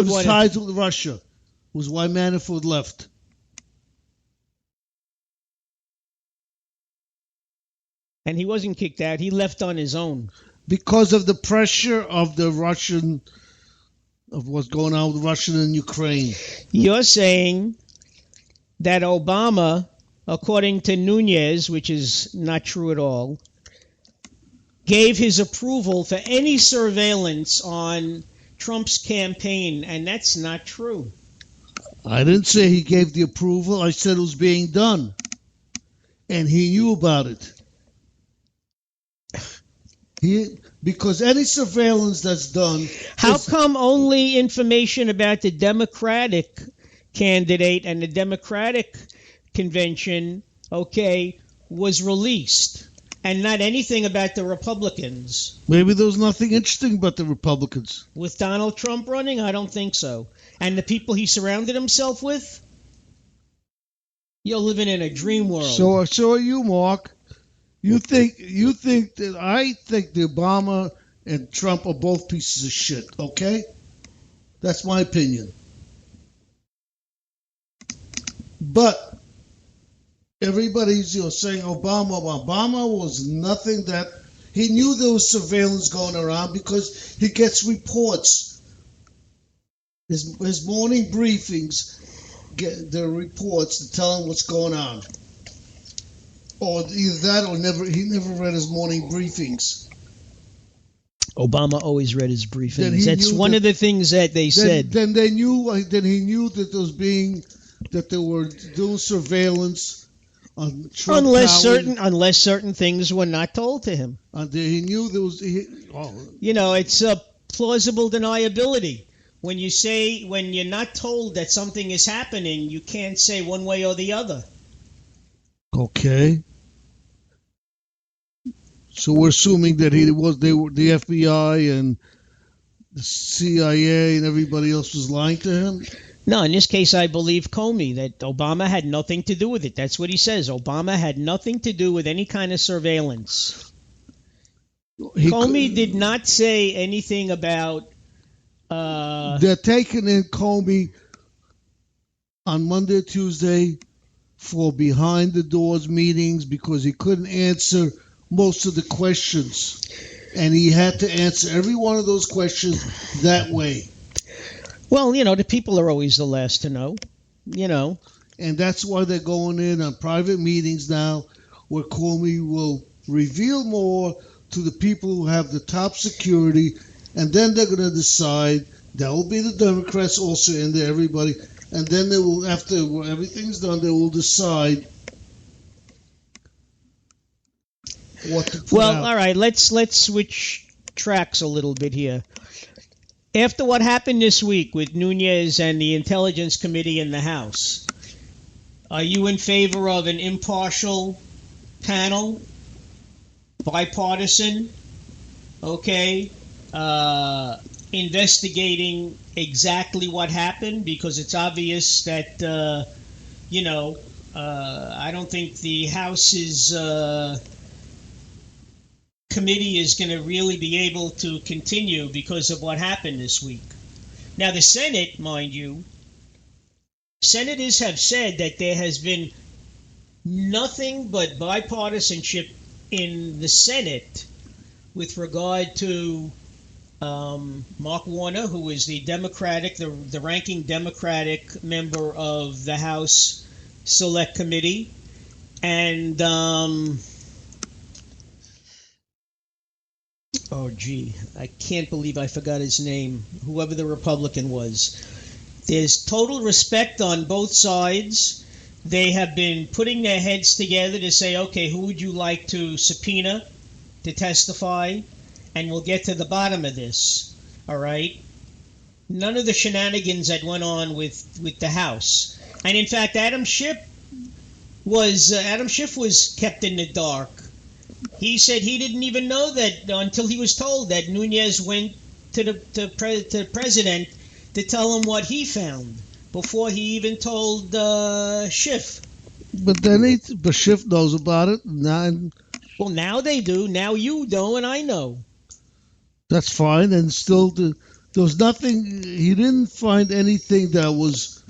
of his ties with Russia was why Manafort left. And he wasn't kicked out. He left on his own. Because of the pressure of the Russian, of what's going on with Russia and Ukraine. You're saying that Obama, according to Nunez, which is not true at all, gave his approval for any surveillance on Trump's campaign, and that's not true. I didn't say he gave the approval. I said it was being done. And he knew about it. Because any surveillance that's done... How come only information about the Democratic candidate and the Democratic convention, was released, and not anything about the Republicans? Maybe there was nothing interesting about the Republicans. With Donald Trump running? I don't think so. And the people he surrounded himself with? You're living in a dream world. So are you, Mark. You think that I think that Obama and Trump are both pieces of shit, okay? That's my opinion. But everybody's saying Obama was nothing that he knew there was surveillance going around because he gets reports. His morning briefings get the reports to tell him what's going on. Or either that or he never read his morning briefings. Obama always read his briefings. That's one of the things that they said. Then he knew that there were doing surveillance on Trump unless certain things were not told to him. He knew there was. It's a plausible deniability. When you're not told that something is happening, you can't say one way or the other. Okay. So we're assuming that they were the FBI and the CIA and everybody else was lying to him? No, in this case, I believe Comey, that Obama had nothing to do with it. That's what he says. Obama had nothing to do with any kind of surveillance. Comey did not say anything about... They're taking in Comey on Monday or Tuesday for behind-the-doors meetings because he couldn't answer most of the questions. And he had to answer every one of those questions that way. Well, the people are always the last to know, And that's why they're going in on private meetings now where Comey will reveal more to the people who have the top security, and then they're going to decide. That will be the Democrats also in there, everybody. And then they will, after everything's done, they will decide what to put out. All right, let's switch tracks a little bit here. After what happened this week with Nunez and the Intelligence Committee in the House, are you in favor of an impartial panel, bipartisan, investigating exactly what happened? Because it's obvious that, I don't think the House's committee is going to really be able to continue because of what happened this week. Now, the Senate, mind you, senators have said that there has been nothing but bipartisanship in the Senate with regard to Mark Warner, who is the ranking Democratic member of the House Select Committee, and I can't believe I forgot his name, whoever the Republican was. There's total respect on both sides. They have been putting their heads together to say, okay, who would you like to subpoena to testify? And we'll get to the bottom of this, all right? None of the shenanigans that went on with the House. And in fact, Adam Schiff was kept in the dark. He said he didn't even know that until he was told that Nunez went to the president to tell him what he found before he even told Schiff. But then Schiff knows about it. Well, now they do. Now you know, and I know. That's fine, and still There was nothing. He didn't find anything that was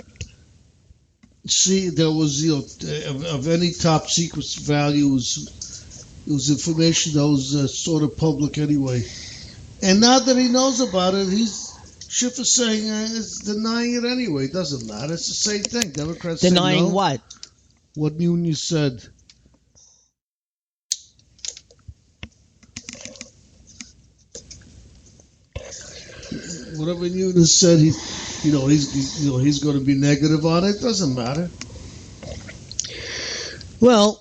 of any top secret value. It was information that was sort of public anyway. And now that he knows about it, Schiff is saying it's denying it anyway. It doesn't matter. It's the same thing. Democrats denying say no. what? What Nunes said. Whatever Nunes said, he's going to be negative on it. Doesn't matter. Well,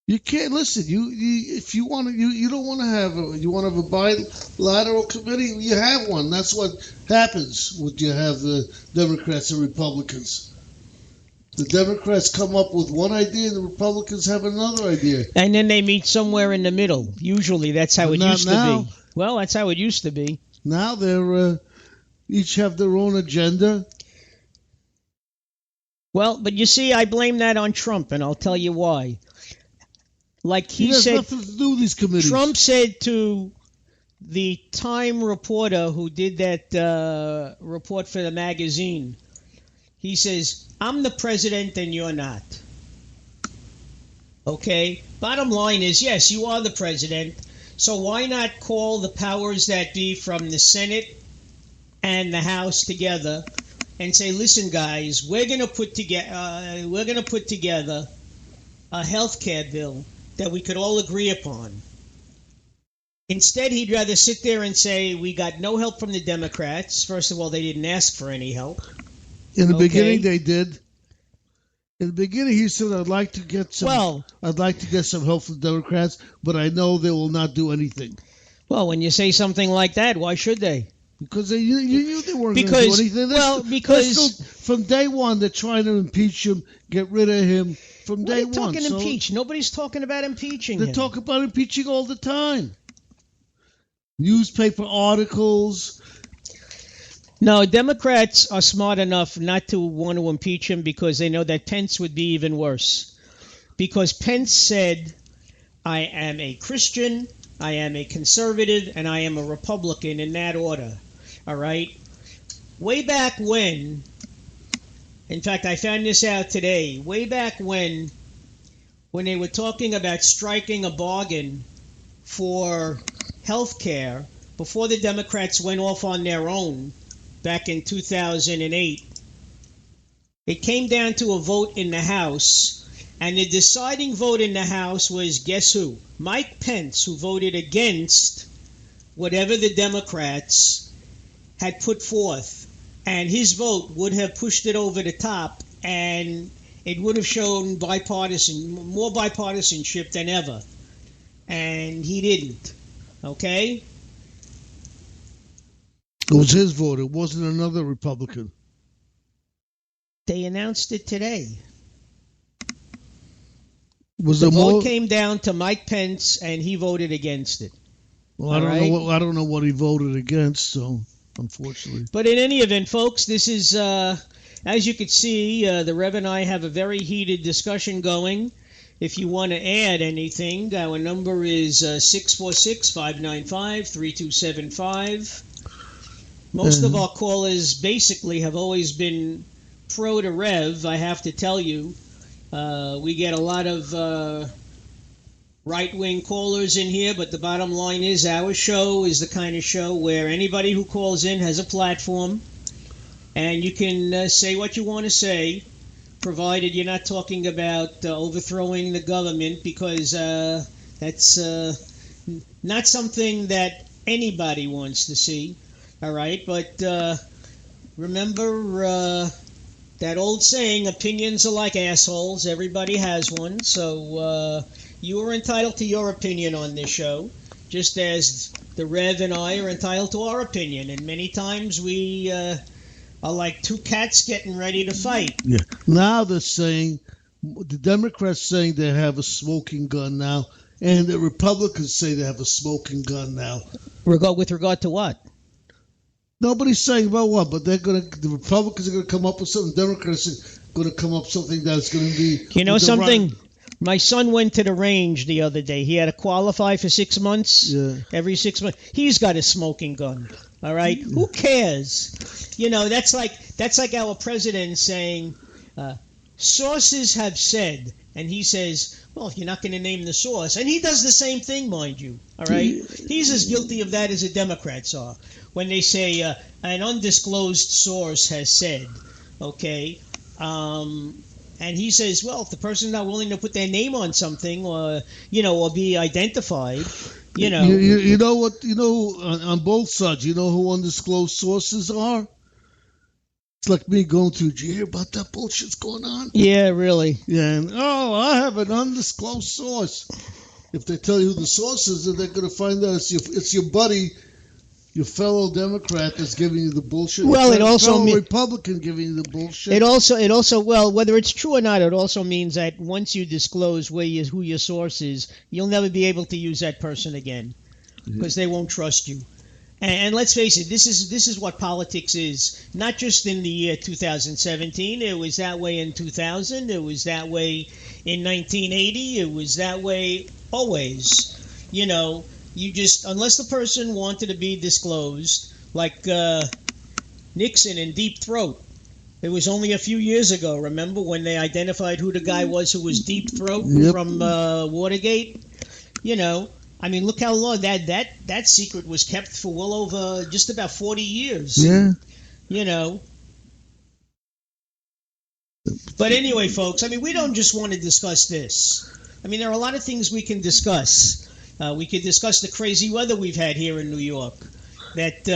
you can't listen. If you want to, you don't want to have you want to have a bilateral committee. You have one. That's what happens when you have the Democrats and Republicans. The Democrats come up with one idea, and the Republicans have another idea. And then they meet somewhere in the middle. Usually, that's how it used to be. Well, that's how it used to be. Now they're each have their own agenda. Well, but you see, I blame that on Trump, and I'll tell you why. Like he has said, nothing to do with these committees. Trump said to the Time reporter who did that report for the magazine, he says, "I'm the president and you're not." Okay? Bottom line is, yes, you are the president. So why not call the powers that be from the Senate and the House together and say, "Listen, guys, we're going to put together a health care bill that we could all agree upon." Instead, he'd rather sit there and say, "We got no help from the Democrats." First of all, they didn't ask for any help. In the beginning, they did. In the beginning, he said, "I'd like to get some help from the Democrats, but I know they will not do anything." Well, when you say something like that, why should they? Because you knew they weren't going to do anything. Because from day one, they're trying to impeach him, get rid of him. From day one. Talking impeach? Nobody's talking about impeaching him. They talk about impeaching all the time. Newspaper articles. No, Democrats are smart enough not to want to impeach him because they know that Pence would be even worse. Because Pence said, "I am a Christian, I am a conservative, and I am a Republican," in that order. All right? Way back when, in fact, I found this out today, way back when they were talking about striking a bargain for health care, before the Democrats went off on their own, back in 2008, it came down to a vote in the House, and the deciding vote in the House was, guess who? Mike Pence, who voted against whatever the Democrats had put forth, and his vote would have pushed it over the top, and it would have shown more bipartisanship than ever, and he didn't. Okay? It was his vote. It wasn't another Republican. They announced it today. The vote came down to Mike Pence, and he voted against it. Well, I don't know what he voted against, so unfortunately. But in any event, folks, this is, as you can see, the Rev and I have a very heated discussion going. If you want to add anything, our number is 646-595-3275. Most of our callers basically have always been pro to Rev, I have to tell you. We get a lot of right-wing callers in here, but the bottom line is our show is the kind of show where anybody who calls in has a platform, and you can say what you want to say, provided you're not talking about overthrowing the government, because that's not something that anybody wants to see. All right, but remember that old saying, opinions are like assholes. Everybody has one, so you are entitled to your opinion on this show, just as the Rev and I are entitled to our opinion. And many times we are like two cats getting ready to fight. Yeah. Now they're saying, the Democrats saying they have a smoking gun now, and the Republicans say they have a smoking gun now. With regard to what? Nobody's saying about what, but the Republicans are going to come up with something. Democrats are going to come up with something that's going to be. You know something? My son went to the range the other day. He had to qualify for 6 months. Yeah. Every 6 months, he's got a smoking gun. All right, who cares? You know, that's like our president saying, sources have said, and he says, well, you're not going to name the source, and he does the same thing, mind you. All right, he's as guilty of that as the Democrats are when they say an undisclosed source has said. Okay. And he says, well, if the person's not willing to put their name on something or be identified, You know what? On both sides, you know who undisclosed sources are? It's like me going through, did you hear about that bullshit's going on? Yeah, really. Yeah, and, I have an undisclosed source. If they tell you who the source is, then they're going to find out it's your buddy, your fellow Democrat that's giving you the bullshit. Well, it also means Republican giving you the bullshit. It also, well, whether it's true or not, it also means that once you disclose who your source is, you'll never be able to use that person again because they won't trust you. And let's face it, this is what politics is. Not just in the year 2017. It was that way in 2000. It was that way in 1980. It was that way always. You just, unless the person wanted to be disclosed, like Nixon in Deep Throat. It was only a few years ago, remember, when they identified who the guy was who was Deep Throat from Watergate? I mean, look how long that secret was kept for well over just about 40 years. Yeah. But anyway, folks, I mean, we don't just want to discuss this. I mean, there are a lot of things we can discuss. We could discuss the crazy weather we've had here in New York. That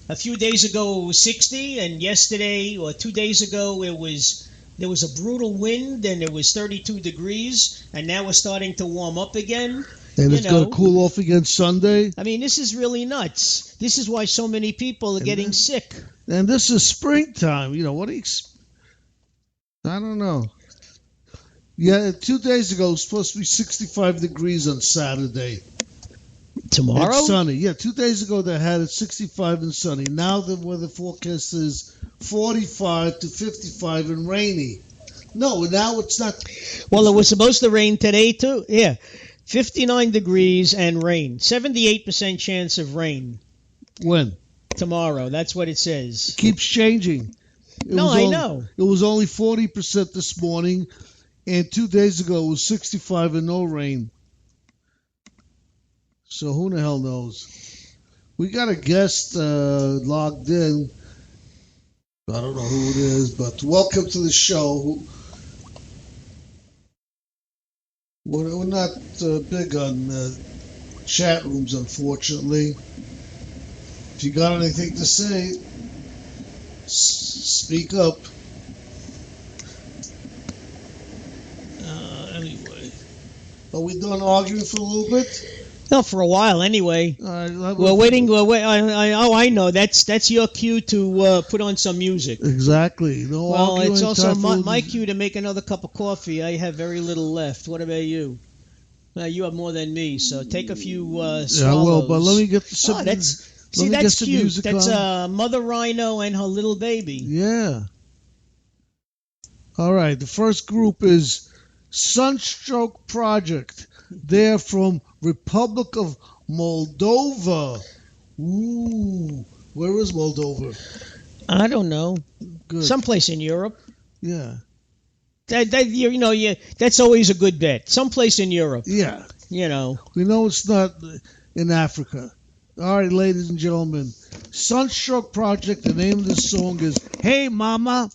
a few days ago it was 60, and yesterday or 2 days ago there was a brutal wind and it was 32 degrees, and now we're starting to warm up again. And it's going to cool off again Sunday. I mean, this is really nuts. This is why so many people are getting sick. And this is springtime. What do you... I don't know. Yeah, 2 days ago it was supposed to be 65 degrees on Saturday. Tomorrow? It's sunny. Yeah, 2 days ago they had it 65 and sunny. Now the weather forecast is 45 to 55 and rainy. No, now it's not. Well, it was supposed to rain today too. Yeah, 59 degrees and rain. 78% chance of rain. When? Tomorrow. That's what it says. It keeps changing. I know. It was only 40% this morning. And 2 days ago, it was 65 and no rain. So who the hell knows? We got a guest logged in. I don't know who it is, but welcome to the show. We're not big on chat rooms, unfortunately. If you got anything to say, speak up. Anyway. Are we done arguing for a little bit? No, for a while anyway. We're waiting. I know. That's your cue to put on some music. Exactly. No arguing. It's also my cue to make another cup of coffee. I have very little left. What about you? You have more than me, so take a few swallows. Yeah, I will, but let me get the that's cute. That's Mother Rhino and her little baby. Yeah. All right. The first group is Sunstroke Project. They're from Republic of Moldova. Ooh. Where is Moldova? I don't know. Good. Someplace in Europe. Yeah. That's always a good bet. Someplace in Europe. Yeah. We know it's not in Africa. All right, ladies and gentlemen. Sunstroke Project, the name of the song is Hey Mama.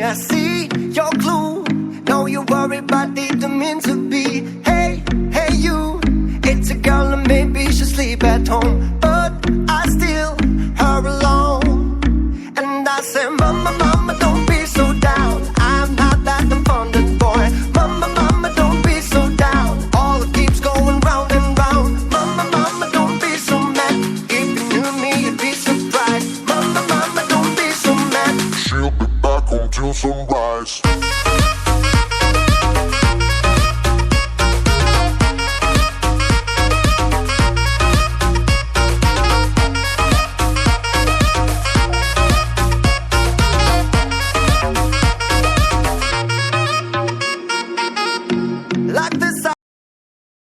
I see your clue. Know you worry, but didn't mean to be. Hey, you. It's a girl and maybe she'll sleep at home.